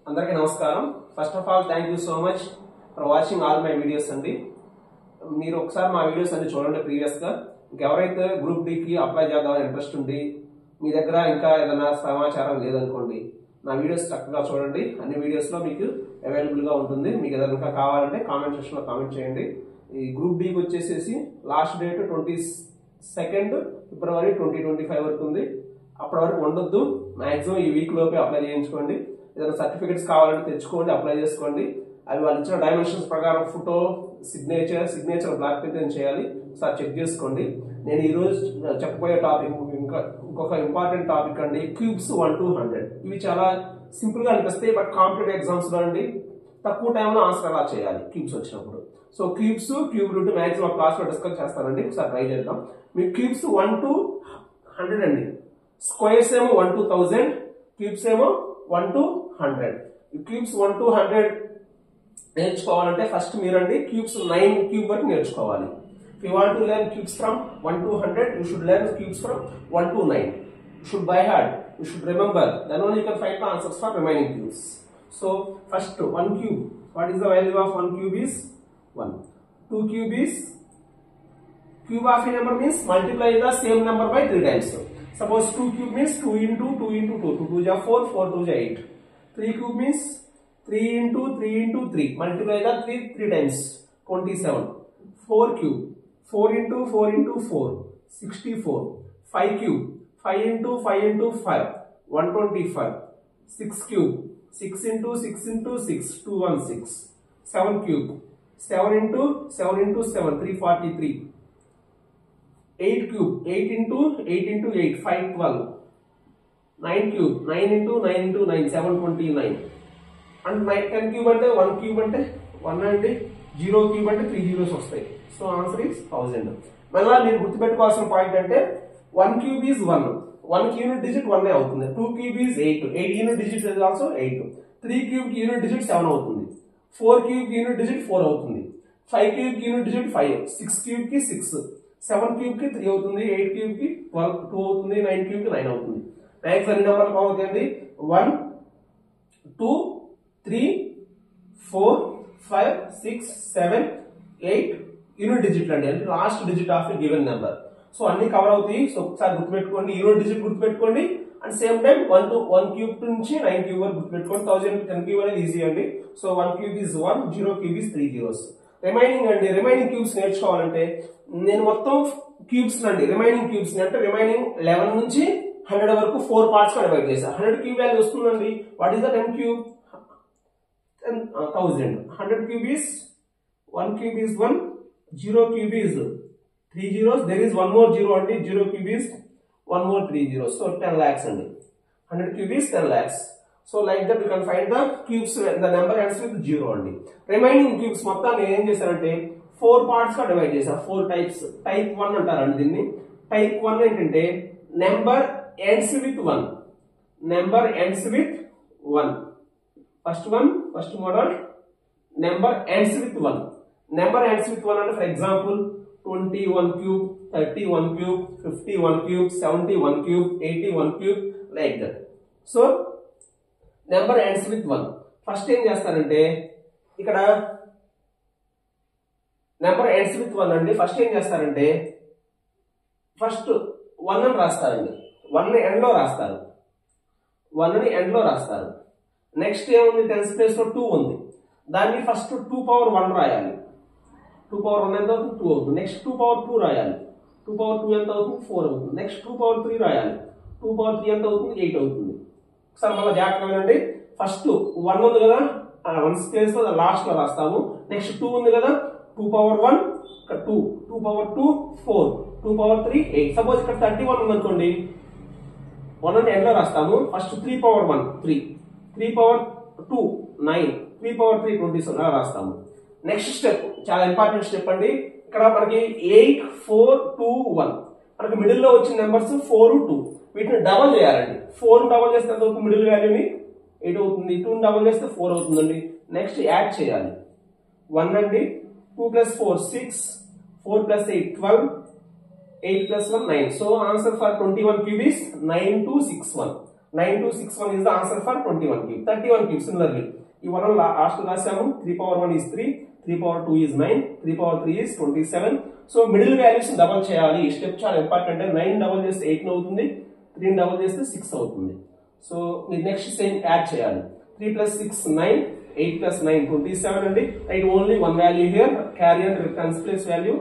అందరికీ నమస్కారం. First of all thank you so much for watching all my videos అండి. మీరు ఒకసారి మా వీడియోస్ అన్ని చూడండి. ప్రీవియస్ గా ఇంకెవరైతే గ్రూప్ డి కి అప్లై చేద్దామని ఇంట్రెస్ట్ ఉంది, మీ దగ్గర ఇంకా ఏదైనా సమాచారం లేదనుకోండి, నా వీడియోస్ చక్కగా చూడండి. అన్ని వీడియోస్ లో మీకు అవైలబుల్ గా ఉంటుంది. మీకు ఏదైనా ఇంకా కావాలంటే కామెంట్ సెక్షన్ లో కామెంట్ చేయండి. ఈ గ్రూప్ డికి వచ్చేసేసి లాస్ట్ డేట్ 22 ఫిబ్రవరి 2025 వరకు ఉంది. అప్పటి వరకు ఉండొద్దు. మాక్సిమం ఈ వీక్ లోపే అప్లై చేయించుకోండి. ఏదైనా సర్టిఫికెట్స్ కావాలంటే తెచ్చుకోండి, అప్లై చేసుకోండి. అవి వాళ్ళు ఇచ్చిన డైమెన్షన్స్ ప్రకారం ఫోటో, సిగ్నేచర్ బ్లాక్ పెన్ చేయాలి. ఒకసారి చెక్ చేసుకోండి. నేను ఈ రోజు చెప్పబోయే టాపిక్ ఇంకొక ఇంపార్టెంట్ టాపిక్ అండి, క్యూబ్స్ 1 to 100. ఇవి చాలా సింపుల్ గా అనిపిస్తాయి, బట్ కాంపిటేటివ్ ఎగ్జామ్స్ లో అండి తక్కువ టైంలో ఆన్సర్ ఎలా చేయాలి క్యూబ్స్ వచ్చినప్పుడు. So cubes, cube root maximum class లో డిస్కస్ చేస్తానండి. ఒకసారి ట్రై చేద్దాం. మీకు క్యూబ్స్ 1 to 100 అండి. స్క్వేర్స్ ఏమో 1 to 1000, క్యూబ్స్ ఏమో 1 to 100. క్యూబ్స్ 1 to 100 నేర్చుకోవాలంటే ఫస్ట్ మీరండి క్యూబ్స్ 9 క్యూబ్ వరకు నేర్చుకోవాలి. If you want to learn cubes from 1 to 100, you should learn cubes from 1 to 9. You should by heart. You should remember. Then only you can find the answers for remaining cubes. So first 1 cube. What is the value of 1 cube is 1. 2 cube is cube of a number means multiply the same number by 3 times. Suppose 2 cube means 2 into 2 into 2. 2 2 is 4, 4 2 is 8. 3 cube means 3 into 3 into 3. Multiply the 3 times. 27. 4 cube. 4 into 4 into 4. 64. 5 cube. 5 into 5 into 5. 125. 6 cube. 6 into 6 into 6. 216. 7 cube. 7 into 7 into 7. 343. 8 cube. 8 into 8 into 8. 512. 9 cube. 9 into 9 into 9. 729. And 10 cube ante 1 cube ante 1 ante 0 cube ante 3 zeros వస్తాయి. So answer is 1000. మళ్ళీ మీరు గుర్తుపెట్టుకోవాల్సిన point అంటే 1 cube is 1. 1 unit digit 1 అవుతుంది. 2 cube is 8. 8 unit digit is also 8. 3 cube unit digit 7 అవుతుంది. 4 cube unit digit 4 అవుతుంది. 5 cube unit digit 5. 6 cube కి 6. 7 cube కి 3 అవుతుంది. 8 cube కి 2 అవుతుంది. 9 cube కి 9 అవుతుంది. మ్యాక్స్ అన్ని నెంబర్లు అవుతాయండి. 1 2 3 4 5 6 7 8 యూనిట్ డిజిట్ అండి, అంటే last digit of a given number. So అన్ని కవర్ అవుతాయి. సో ఒకసారి గుర్తుపెట్టుకోండి, యూనిట్ డిజిట్ గుర్తుపెట్టుకోండి. అండ్ సేమ్ టైం 1 క్యూబ్ నుంచి 9 క్యూబ్ వరకు గుర్తుపెట్టుకోండి. 1000 10 క్యూబ్ అనేది ఈజీ అండి. So 1 cube is 1, 0 cube is 3 zeros. Remaining అండి, రిమైనింగ్ క్యూబ్స్ నేర్చుకోవాలంటే నేను మొత్తం క్యూబ్స్ అండి, రిమైనింగ్ క్యూబ్స్ అంటే రిమైనింగ్ 11 నుంచి 100 వరకు 4 పార్ట్స్ గా డివైడ్ చేశాను. 100 క్యూబ్ వాల్యూ వస్తుందండి. What is the 10 cube? 1000. 100 cube is 1 cube is 1, 0 cube is 3 zeros. There is one more zero and 0 cube is one more 3 zeros. So 10 lakhs and 100 cube is 10 lakhs. So like that you can find the cubes. The number ends with 0 only. Remaining cubes మొత్తం నేను ఏం చేశానంటే 4 parts గా divide చేశాను. 4 types. Type 1 అంటారండి దీన్ని. Type 1 ఏంటంటే number ends with 1. Number ends with 1. First one, first model, number ends with 1. Number ends with 1 and for example, 21 cube, 31 cube, 51 cube, 71 cube, 81 cube, like that. So, number ends with 1. First ఏం చేస్తారంటే ఇక్కడ number ends with 1 అండి. First ఏం చేస్తారంటే first 1 అని రాస్తారండి. 1 ని end లో రాస్తారు. 1 ని ఎండ్ లో రాస్తారు. నెక్స్ట్ ఏముంది? 10th ప్లేస్ లో 2 ఉంది. దాన్ని ఫస్ట్ 2 పవర్ 1 రాయాలి. 2 పవర్ 1 ఎంత అవుతుంది? 2 అవుతుంది. నెక్స్ట్ 2 పవర్ 2 రాయాలి. 2 పవర్ 2 ఎంత అవుతుంది? 4 అవుతుంది. నెక్స్ట్ 2 పవర్ 3 రాయాలి. 2 పవర్ 3 ఎంత అవుతుంది? 8 అవుతుంది. ఒకసారి మళ్ళీ జాగ్రత్తగా వినండి. ఫస్ట్ 1 ఉంది కదా, 1 ప్లేస్ లో లాస్ట్ లో రాస్తాము. నెక్స్ట్ 2 ఉంది కదా, 2 పవర్ 1 ఇక్కడ 2, 2 పవర్ 2 4, 2 పవర్ 3 8. సపోజ్ ఇక్కడ 31 ఉంది అనుకోండి, 1 అని ఎండ్ లో రాస్తాము. ఫస్ట్ 3 పవర్ 1 3, 3 పవర్ 2 9, 3 పవర్ 3 27 అలా రాస్తాము. నెక్స్ట్ స్టెప్ చాలా ఇంపార్టెంట్ స్టెప్ అండి. ఇక్కడ మనకి 8 4 2 1 మనకి మిడిల్ లో వచ్చిన నెంబర్స్ 4 2. వీటిని డబల్ చేయాలండి. 4 డబల్ చేస్తే ఎంత అవుతుంది? మిడిల్ వాల్యూని 8 అవుతుంది. 2 డబల్ చేస్తే 4 అవుతుందండి. నెక్స్ట్ యాడ్ చేయాలి. 1 అండి, 2 plus 4 6, 4 plus 8 12, 8 plus 1 9. So answer for 21 cube is 9261. 9261 is the answer for 21 cube. 31 cube similarly. ఈ one last రాసాము. 3 power 1 is 3, 3 power 2 is 9, 3 power 3 is 27. So middle values double చేయాలి. ఈ step చాలా important. 9 double చేస్తే 8 అవుతుంది, 3 double చేస్తే 6 అవుతుంది. So మీరు next same add చేయాలి. 3 plus 6 9, 8 plus 9 27 అండి. Right only one value here, carry and tens place value.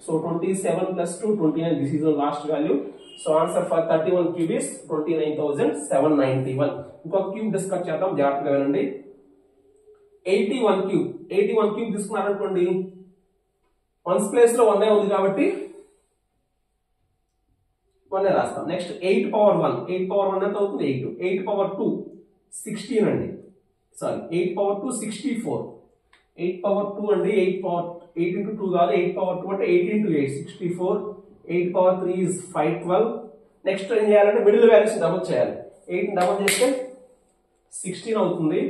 So 27 plus 2 29, this is the last value. So answer for 31 cube is 29,791. ఇంకొక cube discuss చేద్దాం, జాగ్రత్తగా వినండి. 81 cube, 81 cube తీసుకున్నారనుకోండి, ones place లో 1 ఉంది కాబట్టి 1 రాస్తాం. నెక్స్ట్ 8 power 1, 8 power 1 ఎంత అవుతుంది? 8. 8 power 2 16 అండి. Sorry 8 power 2 64. 8 power 2 అండి. 8 into 2 కాదు, 8 power 2 అంటే 8 into 8 64. 8 power 3 is 512. నెక్స్ట్ ఏం చేయాలంటే మిడిల్ వాల్యూస్ డబుల్ చేయాలి. 8 డబుల్ చేస్తే 16 అవుతుంది,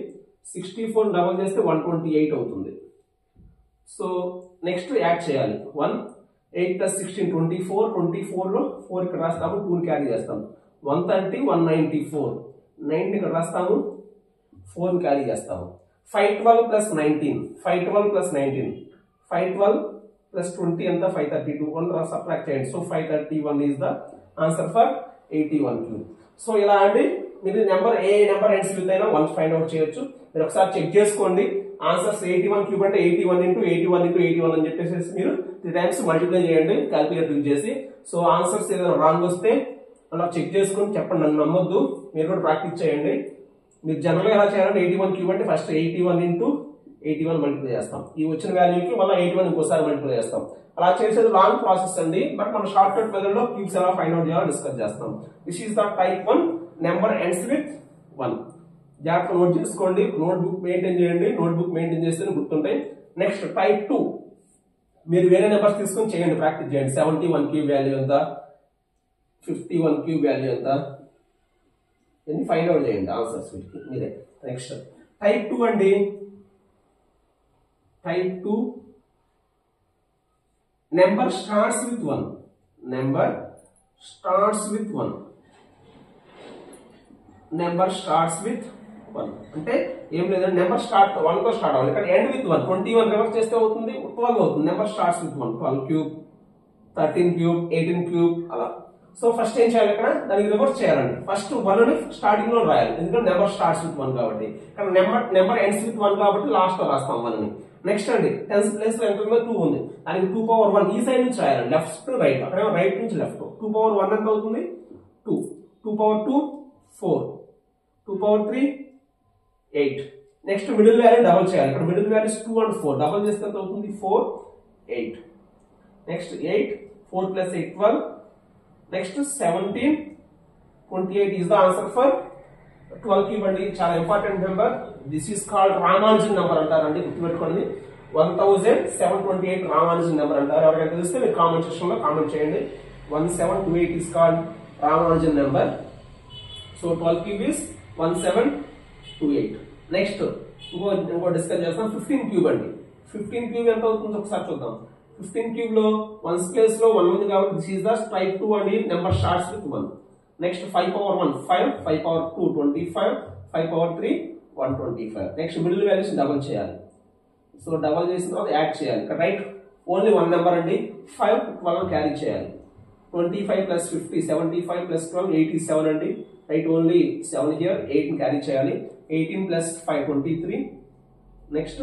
64 డబుల్ చేస్తే 128 అవుతుంది. సో నెక్స్ట్ యాడ్ చేయాలి. 1 8 plus 16 24, 24 లో 4 ఇక్కడ రాస్తాము, 2 క్యారీ చేస్తాం. 130 194, 9 ఇక్కడ రాస్తాము, 4 క్యారీ చేస్తాము. 512 plus 19, 512 plus 19, 512 plus 20 ఎంత? 532. 1 సబ్ట్రాక్ట్ చేయండి. So 531 is the answer for 81 cube. So ఇలా అండి మీరు number A number ends with అయినా 1 ఫైండ్ అవుట్ చేయొచ్చు. మీరు ఒకసారి చెక్ చేసుకోండి. ఆన్సర్స్ 81 క్యూబ్ అంటే 81 into 81 into 81 అని చెప్పేసి మీరు 3 times మల్టిప్లై చేయండి క్యాల్కులేటర్ యూజ్ చేసి. సో ఆన్సర్స్ ఏదైనా రాంగ్ వస్తే అలా చెక్ చేసుకుని చెప్పండి, నన్ను నమ్మొద్దు. మీరు కూడా ప్రాక్టీస్ చేయండి. మీరు జనరల్గా ఎలా చేయాలంటే 81 క్యూబ్ అంటే ఫస్ట్ 81 into 81 మల్టిప్లై చేస్తాం. ఈ వచ్చిన వాల్యూకి మళ్ళీ 81 ఇంకోసారి మల్టిప్లై చేస్తాం. అలా చేసేది లాంగ్ ప్రాసెస్ అండి. బట్ మనం షార్ట్ కట్ మెథడ్ లో క్యూబ్స్ ఎలా ఫైండ్ అవుట్ చేయాలో డిస్కస్ చేస్తాం. This is the type 1, number ends with 1. జాగ్రత్త నోట్ చేసుకోండి, నోట్ బుక్ మెయింటైన్ చేయండి. నోట్ బుక్ మెయింటైన్ చేస్తే గుర్తుంటాయి. నెక్స్ట్ టైప్ 2, మీరు వేరే నెంబర్స్ తీసుకొని చేయండి, ప్రాక్టీస్ చేయండి. 71 క్యూబ్ వాల్యూ ఎంత, 51 క్యూబ్ వాల్యూ ఎంత, ఇవన్నీ ఫైండ్ అవుట్ చేయండి ఆన్సర్స్ వీటికి మీరే. నెక్స్ట్ టైప్ 2 అండి. Type 2 number starts with 1. Number starts with 1. Number starts with 1 అంటే ఏం లేదండి, నెంబర్ స్టార్ట్ 1 తో స్టార్ట్ అవ్వాలి. ఇక్కడ ఎండ్ విత్ 1. 21 రివర్స్ చేస్తే అవుతుంది 12 అవుతుంది. Number starts with 1. 12 cube, 13 cube, 18 cube అలా. సో ఫస్ట్ ఏం చేయాలి, ఇక్కడ దానికి రివర్స్ చేయాలండి. ఫస్ట్ 1 ని స్టార్టింగ్ లో రాయాలి, ఎందుకంటే నెంబర్ స్టార్ట్స్ విత్ 1 కాబట్టి. ఇక్కడ నెంబర్ ఎండ్స్ విత్ 1 కాబట్టి లాస్ట్ లో రాస్తాం 1 ని. నెక్స్ట్ అండి టెన్స్ ప్లేస్ లో ఎంత 2 ఉంది, దానికి 2 power 1 ఈ సైడ్ నుంచి రాయాలి, లెఫ్ట్ టు రైట్. అక్కడ రైట్ నుంచి లెఫ్ట్. 2 power 1 ఎంత అవుతుంది? 2. 2 power 2 4, 2 power 3 8. Next middle value double చేయాలి. ఇక్కడ మిడిల్ వాల్యూస్ 2 and 4 డబుల్ చేస్తే ఎంత అవుతుంది? 4 8. Next 8 4 plus 8 12. Next 17 28 is the answer for 12 cube అండి. చాలా important number. This is called Ramanujan number అంటారండి, గుర్తుపెట్టుకోండి. 1728 రామానుజన్ నెంబర్ అంటారు. ఎవరికైనా తెలిస్తే మీరు కామెంట్ సెక్షన్ లో కామెంట్ చేయండి. 1728 is called Ramanujan number. So 12 cube is 1728. Next ఇంకో డిస్కస్ చేస్తాం. 15 క్యూబ్ అండి. 15 క్యూబ్ ఎంత అవుతుందో ఒకసారి చూద్దాం. 15 క్యూబ్ లో 1 ప్లేస్ లో 1 ఉంది కాబట్టి దిస్ ఈస్ ద టైప్ 2 అండి. Number starts with 1. Next 5 power 1 5, 5 power 2 25, 5 power 3 125. Next middle values double చేయాలి. సో డబుల్ చేసిన తర్వాత యాడ్ చేయాలి. ఇక్కడ రైట్ ఓన్లీ 1 నెంబర్ అండి. 5 12 క్యారీ చేయాలి. 25 plus 50 75 plus 12 87 అండి. Right only 7 here. 8 క్యారీ చేయాలి. 18 plus 5 23. Next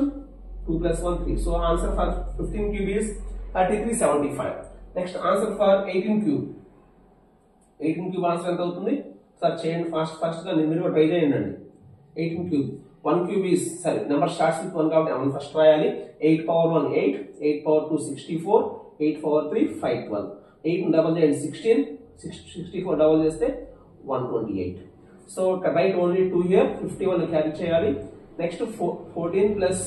2 plus 1 3. So answer for 15 cube is 3375. Next answer for 18 cube. 18 cube answer ఎంత అవుతుంది సార్ చేయండి ఫాస్ట్ గా, మీరు ట్రై చేయండి. 18 క్యూబ్ 1 క్యూబ్ is సరే నెంబర్ స్టార్ట్స్ విత్ 1 కాబట్టి 1 ఫస్ట్ రాయాలి. 8 power 1 8, 8 power 2 64, 8 power 3 512. 8 డబల్ చేయండి 16, 64 డబల్ చేస్తే 128. So right only 2 here. 51 carry చేయాలి. Next 14 plus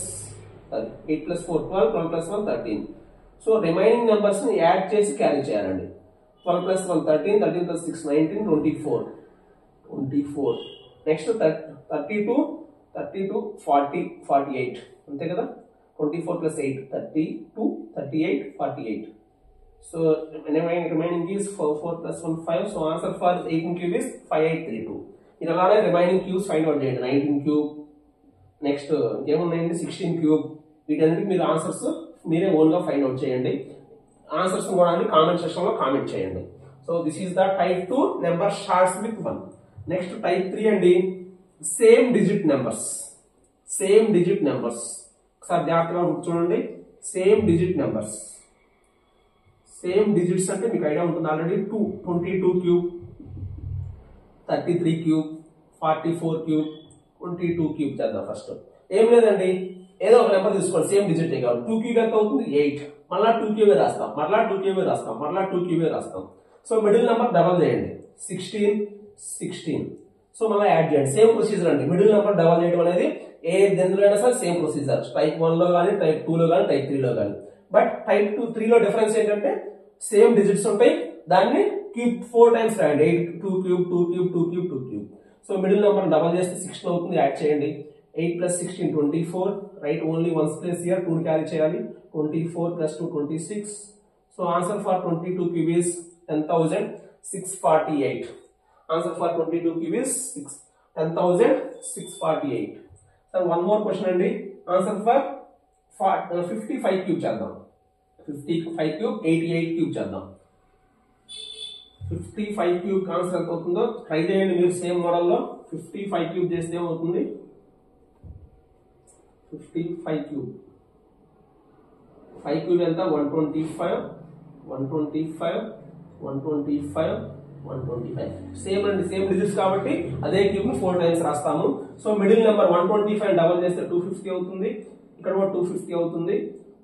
8 plus 4 12, 12 plus 1 13. So remaining numbers ని యాడ్ చేసి క్యారీ చేయాలండి. 12 plus 1 13, 13 plus 6 19, 24. నెక్స్ట్ 32 40 48 అంతే కదా. 24 plus 8 32 38 48. So remaining is 4 plus 1 5. So answer for 18 cube is 5832. మీరు అలానే రిమైనింగ్ క్యూబ్స్ ఫైండ్ అవుట్ చేయండి. 19 cube, next ఇంకేమున్నాయండి 16 cube. వీటన్నిటికి మీరు ఆన్సర్స్ మీరే ఓన్ గా ఫైండ్ అవుట్ చేయండి. ఆన్సర్స్ కూడా కామెంట్ సెక్షన్ లో కామెంట్ చేయండి. So this is the type 2 number starts with 1. Next type 3 అండి, same digit numbers. Same digit numbers ఒకసారి జాగ్రత్తగా చూడండి. Same digit numbers, same digits అంటే మీకు ఐడియా ఉంటుంది already. 22 cube, 33 cube, 44 cube, 22 cube చేద్దాం. ఫస్ట్ ఏం లేదండి, ఏదో ఒక నెంబర్ తీసుకోండి, సేమ్ డిజిట్ కావాలి. 2 క్యూబ్ ఎంత అవుతుంది 8, మళ్ళా 2 క్యూబే రాస్తాం, మళ్ళా 2 క్యూబే రాస్తాం, మళ్ళా 2 క్యూబే రాస్తాం. సో మిడిల్ నెంబర్ డబల్ చేయండి, 16. సో మళ్ళీ యాడ్ చేయండి. సేమ్ ప్రొసీజర్ అండి, మిడిల్ నెంబర్ డబల్ చేయడం అనేది ఏ ఎందులో అయినా సరే సేమ్ ప్రొసీజర్. టైప్ 1 లో కానీ, టైప్ 2 లో కానీ, టైప్ 3 లో కానీ. బట్ టైప్ 3 లో డిఫరెన్స్ ఏంటంటే సేమ్ డిజిట్స్ ఉంటాయి, దాన్ని క్యూబ్ 4 టైమ్స్ రాయండి. 8 2 cube 2 cube 2 cube 2 cube. So middle number double చేస్తే 16 అవుతుంది, యాడ్ చేయండి. 8 plus 16 24, right only ones place here, 2 carry చేయాలి. 24 plus 2 26. So answer for 22 cube is 10,648. Answer for 22 cube is 10,648. Sir one more question అండి, answer for 55 cube చేద్దాం. 55 cube 88 cube చేద్దాం. 55 cube answer ఎంత అవుతుందో try చేయండి మీరు సేమ్ మోడల్లో. 55 క్యూబ్ చేస్తే ఏమవుతుంది, 55 క్యూబ్ 5 క్యూబ్ ఎంత 125, 125, 125, 125. సేమ్ అండి, సేమ్ డిజిట్స్ కాబట్టి అదే క్యూబ్ ని 4 టైమ్స్ రాస్తాము. సో మిడిల్ నెంబర్ 125 డబల్ చేస్తే 250 అవుతుంది, ఇక్కడ కూడా 250 అవుతుంది.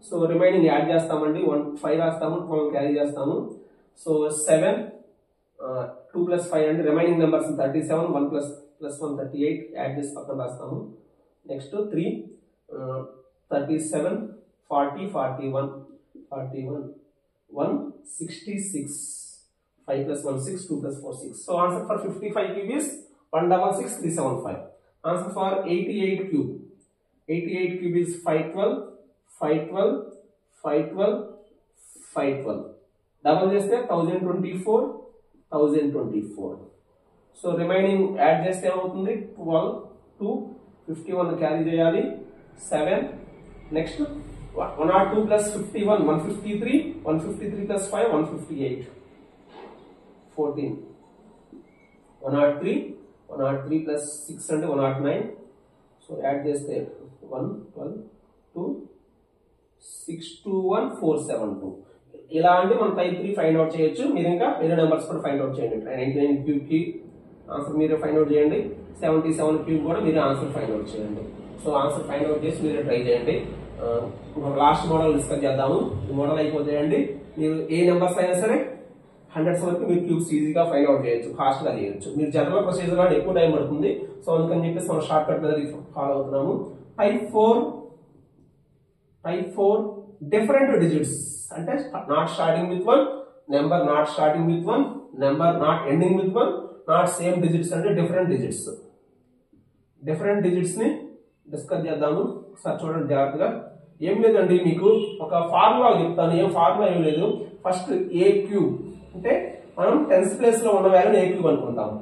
సో రిమైనింగ్ యాడ్ చేస్తామండి, 5 రాస్తాము, 12 క్యారీ చేస్తాము. సో 7, 2 plus 5 అండి, రిమైనింగ్ నెంబర్స్ 37, 1 plus 1 38, యాడ్ చేసి పక్కన రాస్తాము. Next 3, 37, 40, 41, 166, 5 plus 1 6, 2 plus 4 6. So answer for 55 cube is 166,375. Answer for 88 cube. 88 cube is 512, 512, 512, 512. Double just 1024, 1024. So remaining add just 12, 2, 51 carry cheyali, 7. Next 102 plus 51, 153, 153 plus 5, 158. 14. 103 plus 6 and 109. So add this there. 1, 12, 2, 621, 472. ఇలా అంటే మనం type 3 find out చేయొచ్చు. మీరు ఇంకా వేరే numbers కూడా find out చేయండి. 99 cube కి ఆన్సర్ మీరే ఫైండ్ అవుట్ చేయండి. 77 క్యూబ్ కూడా మీరే ఆన్సర్ ఫైండ్ అవుట్ చేయండి. సో ఆన్సర్ ఫైండ్ అవుట్ చేసి మీరే ట్రై చేయండి. లాస్ట్ మోడల్ డిస్కస్ చేద్దాము. ఈ మోడల్ అయిపోతాయండి. మీరు ఏ నెంబర్స్ అయినా సరే 100s వరకు మీరు క్యూబ్స్ ఈజీగా ఫైండ్ అవుట్ చేయొచ్చు, ఫాస్ట్ గా చేయొచ్చు. మీరు జనరల్ ప్రొసీజర్ లో ఎక్కువ టైం పడుతుంది. సో అందుకని చెప్పేసి మనం షార్ట్ కట్ మెథడ్ ఫాలో అవుతున్నాము. టైప్ 4 డిఫరెంట్ డిజిట్స్ అంటే not starting with 1, number not starting with 1, number not ending with 1, not same digits అంటే డిఫరెంట్ డిజిట్స్. డిఫరెంట్ డిజిట్స్ ని డిస్కస్ చేద్దాము. ఒకసారి చూడండి జాగ్రత్తగా. ఏం లేదండి, మీకు ఒక ఫార్ములా చెప్తాను. ఏం ఫార్ములా ఏం లేదు. ఫస్ట్ ఏ క్యూబ్ అంటే మనం 10th ప్లేస్ లో ఉన్న వాల్యూని ఏ క్యూబ్ అనుకుంటాము.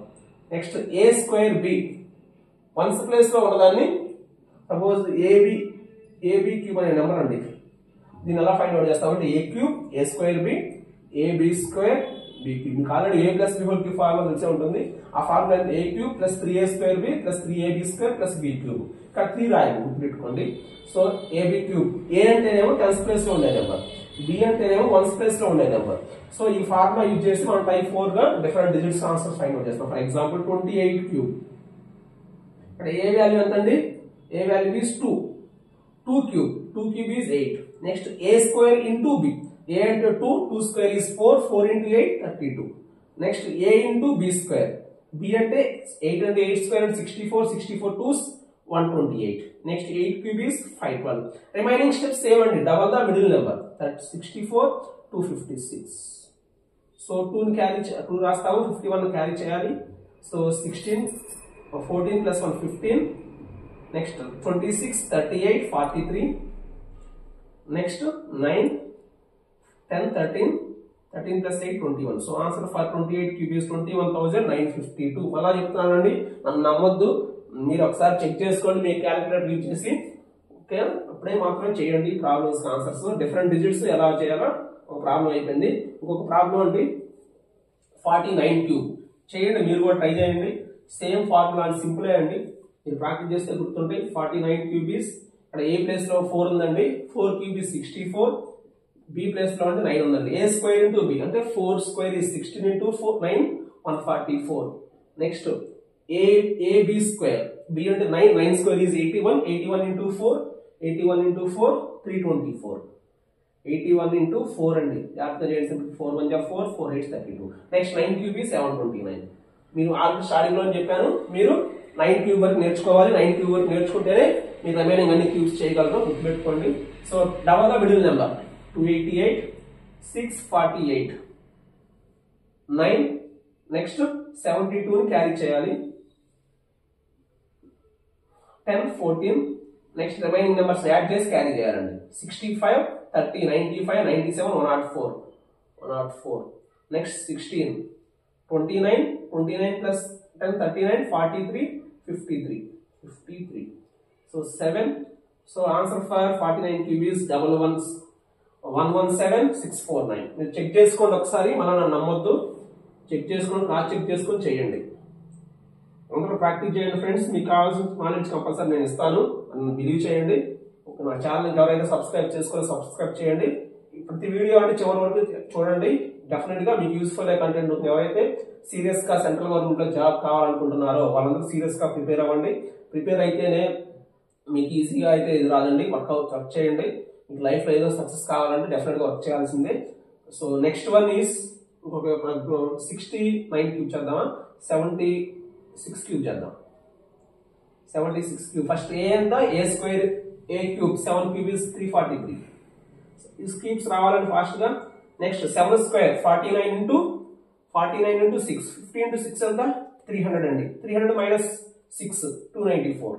Next a square b 1st place లో ఉన్నదాన్ని సపోజ్ ఏబి క్యూబ్ అనే నెంబర్ అండి. దీన్ని ఎలా ఫైండ్ అవుట్ చేస్తామంటే a cube a square b a b square b cube. మీకు already a plus b whole cube formula తెలిసే ఉంటుంది. ఆ formula a cube plus 3a square b plus 3ab square plus b cube. ఇక్కడ 3 రాయాలి, గుర్తుపెట్టుకోండి. So AB cube, ఏ అంటేనేమో 10th place లో ఉండే నెంబర్, బి అంటేనేమో 1st ప్లేస్ లో ఉండే నెంబర్. సో ఈ ఫార్ములా యూజ్ చేసి మనం టైప్ 4 గా different digits answer find out చేస్తాం. For example 28 cube. ఇక్కడ ఏ వాల్యూ ఎంత అండి? A value is 2 cube, 2 cube is 8. Next a square into b, a అంటే 2 square is 4 into 8 32. Next a into b square, B అంటే 8 అంటే 8 square అంటే 64 2s 128. Next 8 cube is 512. Remaining steps same అండి, double the middle number, that 64 256. So 2 రాస్తాము, 51 carry చేయాలి. So 16, 14 plus 1 15. Next 26 38 43. Next 9 10 13 13 plus 8 21. So answer for 28 cube is 21,952. అలా చెప్తున్నానండి, నన్ను నమ్మొద్దు, మీరు ఒకసారి చెక్ చేసుకోండి మీ క్యాలిక్యులేటర్ యూజ్ చేసి. ఓకే, అప్పుడే మాత్రం చేయండి ప్రాబ్లమ్స్ ఆన్సర్స్. డిఫరెంట్ డిజిట్స్ ఎలా చేయాలో ఒక ప్రాబ్లం అయిపోయింది. ఇంకొక ప్రాబ్లం అండి 49 క్యూబ్ చేయండి, మీరు కూడా ట్రై చేయండి. సేమ్ ఫార్ములా అండి, సింపుల్ అండి, మీరు ప్రాక్టీస్ చేస్తే గుర్తుంటే. 49 క్యూబ్ ఇస్, ఇక్కడ ఏ ప్లేస్ లో 4 ఉందండి, 4 క్యూబ్ ఇస్ 64, బి ప్లేస్ లో అంటే 9 ఉందండి. ఏ స్క్వేర్ ఇంటూ బి అంటే 4 square is 16 into 4 9 144. Next AB square, B అంటే 9, 9 square is 81, 81 into 4 81 into 4 324, 81 into 4 అండి, జాగ్రత్త చేయండి. 4 1 4 4 8 32. Next 9 cube is 729. మీరు ఆల్రెడీ స్టార్టింగ్ లో చెప్పాను, మీరు 9 క్యూబ్ వరకు నేర్చుకోవాలి. 9 క్యూబ్ వరకు నేర్చుకుంటేనే మీరు రిమైనింగ్ అన్ని క్యూబ్స్ చేయగలరు, గుర్తుపెట్టుకోండి. So double the middle number 288 648 9. Next 72 ని క్యారీ చేయాలి, 10 14. నెక్స్ట్ రిమైనింగ్ నెంబర్స్ యాడ్ చేసి క్యారీ చేయాలండి. 65 30 95 97 104 104. Next 16 29 29 plus 10 39 43 53 53. So 7. So answer for 49 cube is 117,649. మీరు చెక్ చేసుకోండి ఒకసారి, మళ్ళీ నన్ను నమ్మొద్దు, చెక్ చేసుకోండి, క్రాస్ చెక్ చేసుకొని చేయండి. అందరూ ప్రాక్టీస్ చేయండి ఫ్రెండ్స్, మీకు కావాల్సిన నాలెడ్జ్ కంపల్సరీ నేను ఇస్తాను, నన్ను బిలీవ్ చేయండి. నా ఛానల్ ఎవరైతే సబ్స్క్రైబ్ చేసుకోవాలో సబ్స్క్రైబ్ చేయండి. ప్రతి వీడియో అంటే చివరి వరకు చూడండి, డెఫినెట్ గా మీకు యూస్ఫుల్ అయ్యే కంటెంట్ ఉంటుంది. ఎవరైతే సీరియస్ గా సెంట్రల్ గవర్నమెంట్ లో జాబ్ కావాలనుకుంటున్నారో వాళ్ళందరూ సీరియస్ గా ప్రిపేర్ అవ్వండి. ప్రిపేర్ అయితేనే మీకు ఈజీగా అయితే ఇది రాదండి. వర్క్ చేయండి. మీకు లైఫ్ లో ఏదో సక్సెస్ కావాలంటే డెఫినెట్ గా వర్క్ చేయాల్సిందే. So next one is 69 cube చేద్దామా, 76 క్యూబ్ చేద్దాం. 76 క్యూబ్ ఫస్ట్ ఏ ఎంత, a square a cube, 7 cube is 343. ఈ క్యూబ్స్ రావాలని ఫాస్ట్ గా. నెక్స్ట్ 7 స్క్వేర్ 49 ఇంటూ 6, 50 ఇంటూ 6 ఎంత 300 అండి. 300 మైనస్ 6 294.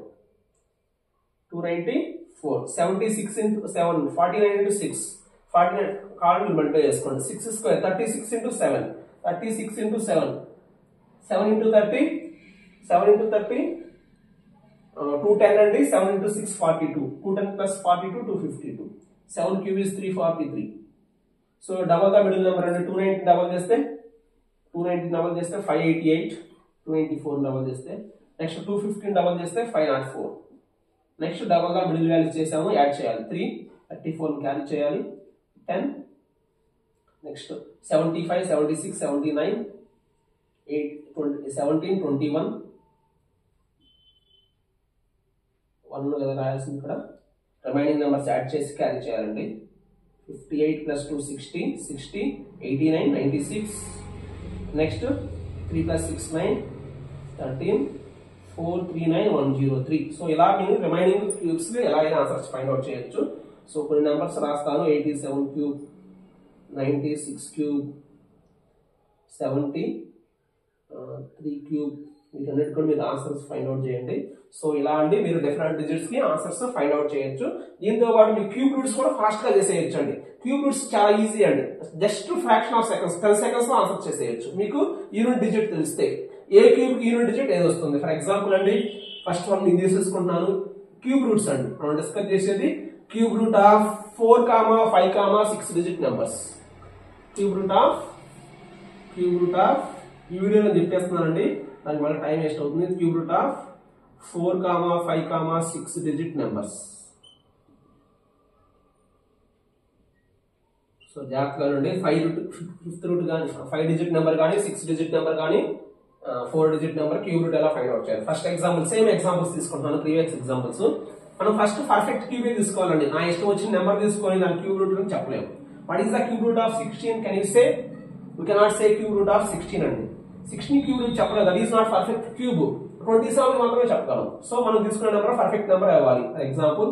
76 ఇంటూ 7 49 ఇంటూ 6 49 కావాలని మల్టిప్లై చేసుకోండి. 6 square 36 into 7 36 into 7 7 into 30 7 into 30 210 అండి. 7 into 6 42, 210 plus 42 252. 7 cube is 343. So double the middle number అండి. 290 డబల్ చేస్తే 588, 294 డబల్ చేస్తే. నెక్స్ట్ 215 డబల్ చేస్తే 504. నెక్స్ట్ డబల్ గా మిడిల్ వాల్యూ చేసాము, యాడ్ చేయాలి. 3 34 క్యారీ చేయాలి. 10. నెక్స్ట్ 75 76 79 8 17 21 1 కదా రాయాల్సింది ఇక్కడ. రిమైనింగ్ నెంబర్స్ యాడ్ చేసి క్యారీ చేయాలండి. 58 plus 2 60 60 89 96. Next 3 plus 6 9 13 4 3 9 103. సో ఇలా మీరు రిమైనింగ్ క్యూబ్స్ ఎలా అయినా ఆన్సర్స్ ఫైండ్ అవుట్ చేయొచ్చు. సో కొన్ని నెంబర్స్ రాస్తాను. 87 క్యూబ్ 96 క్యూబ్ 70 3 క్యూబ్, వీటన్నిటి కూడా మీరు ఆన్సర్స్ ఫైండ్ అవుట్ చేయండి. సో ఇలా అండి మీరు డిఫరెంట్ డిజిట్స్ కి ఆన్సర్స్ ఫైండ్ అవుట్ చేయొచ్చు. దీంతో పాటు మీరు క్యూబ్ రూట్స్ కూడా ఫాస్ట్ గా చేసేయచ్చు అండి. క్యూబ్ రూట్స్ చాలా ఈజీ అండి, just fraction of seconds 10 seconds లో ఆన్సర్ చేసేయచ్చు. మీకు యూనిట్ డిజిట్ తెలిస్తే ఏ క్యూబ్ యూనిట్ డిజిట్ ఏది వస్తుంది. ఫర్ ఎగ్జాంపుల్ అండి, ఫస్ట్ వన్ నేను తీసేసుకుంటున్నాను. క్యూబ్ రూట్స్ అండి మనం డిస్కస్ చేసేది. Cube root of 4, 5, 6 digit numbers. Cube root of ఈ వీడియోలో చెప్పేస్తున్నానండి, దానికి మళ్ళీ టైం వేస్ట్ అవుతుంది. Cube root of 4, 5, 6 digit numbers. So జాగ్రత్తగా ఉండండి. 5th రూట్ కానీ 5 డిజిట్ నెంబర్ కానీ 6 డిజిట్ నెంబర్ కానీ 4 డిజిట్ నెంబర్ క్యూబ్ రూట్ ఎలా ఫైండ్ అవుట్ చేయాలి. ఫస్ట్ ఎగ్జాంపుల్ సేమ్ ఎగ్జాంపుల్స్ తీసుకుంటున్నాను, ప్రీవియస్ ఎగ్జాంపుల్స్. మనం ఫస్ట్ పర్ఫెక్ట్ క్యూబే తీసుకోవాలండి. నా ఇష్టం వచ్చిన నెంబర్ తీసుకొని దాని క్యూబ్ రూట్ అని చెప్పలేము. What is the cube root of 16? Can you say? We cannot say cube root of 16 అండి. 16 క్యూబ్ రూట్ చెప్పలేదు, that is not perfect cube. 27 మాత్రమే చెప్పగలం. సో మనం తీసుకునే నెంబర్ పర్ఫెక్ట్ నెంబర్ అవ్వాలి. For example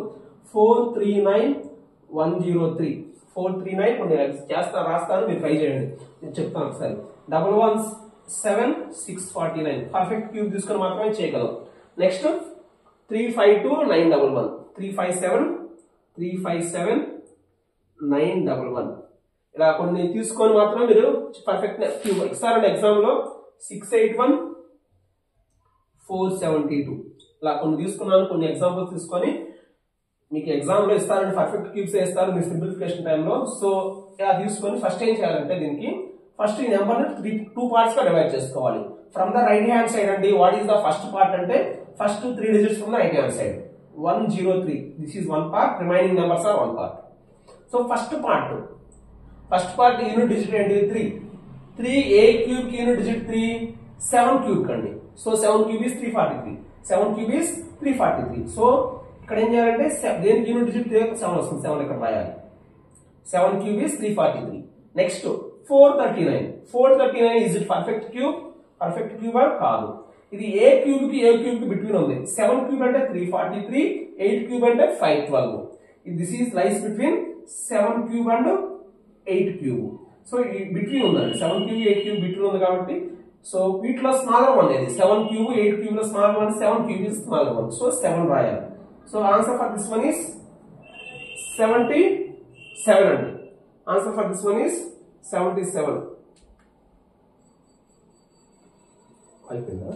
439103. 439 కొన్ని రాస్తాను, మీరు ట్రై చేయండి, నేను చెప్తాను ఒకసారి. 117,649 పర్ఫెక్ట్ క్యూబ్ తీసుకొని మాత్రమే చేయగలం. నెక్స్ట్ 352,911. 357,911. ఇలా కొన్ని తీసుకొని మాత్రం మీరు పర్ఫెక్ట్ క్యూబ్ ఇస్తారండి ఎగ్జామ్ లో 681,472 ఇలా కొన్ని తీసుకున్నాను. కొన్ని ఎగ్జాంపుల్స్ తీసుకొని మీకు ఎగ్జామ్ లో ఇస్తారండి, పర్ఫెక్ట్ క్యూబ్స్ ఇస్తారు మీ సింప్లిఫికేషన్ టైంలో. సో ఇలా తీసుకొని ఫస్ట్ ఏం చేయాలంటే దీనికి ఫస్ట్ ఈ నెంబర్ ని 2 పార్ట్స్ గా డివైడ్ చేసుకోవాలి. From the right hand side అండి, what is the first part అంటే first 3 digits from the right hand side 103. This is 1 part, remaining numbers are 1 part. So first part unit digit ఏంటి 3 a cube కి unit digit 3 7 cube కండి. So 7 cube is 343. 7 cube is 343. So ఇక్కడ ఏం చేయాలంటే దేనికి unit digit 7 వస్తుంది, 7 ఇక్కడ రాయాలి. 7 cube is 343. Next 439 is it perfect cube? Perfect cube కాదు. ఇది ఏ క్యూబ్ కి బిట్వీన్ ఉంది. 7 క్యూబ్ అంటే 343, 8 క్యూబ్ అంటే 512. This is lies between 7 cube and 8 cube. So ఈ బిట్వీన్ ఉందండి, 7 క్యూబ్ 8 క్యూబ్ బిట్వీన్ ఉంది కాబట్టి సో వీటిలో స్మాలర్ వన్ ఏది 7 క్యూబ్ 8 క్యూబ్ లో smaller one 7 cube is smaller one. So 7 రాయాలి. So answer for this one is 77 అండి. Answer for this one is 77. అయిపోయిందా?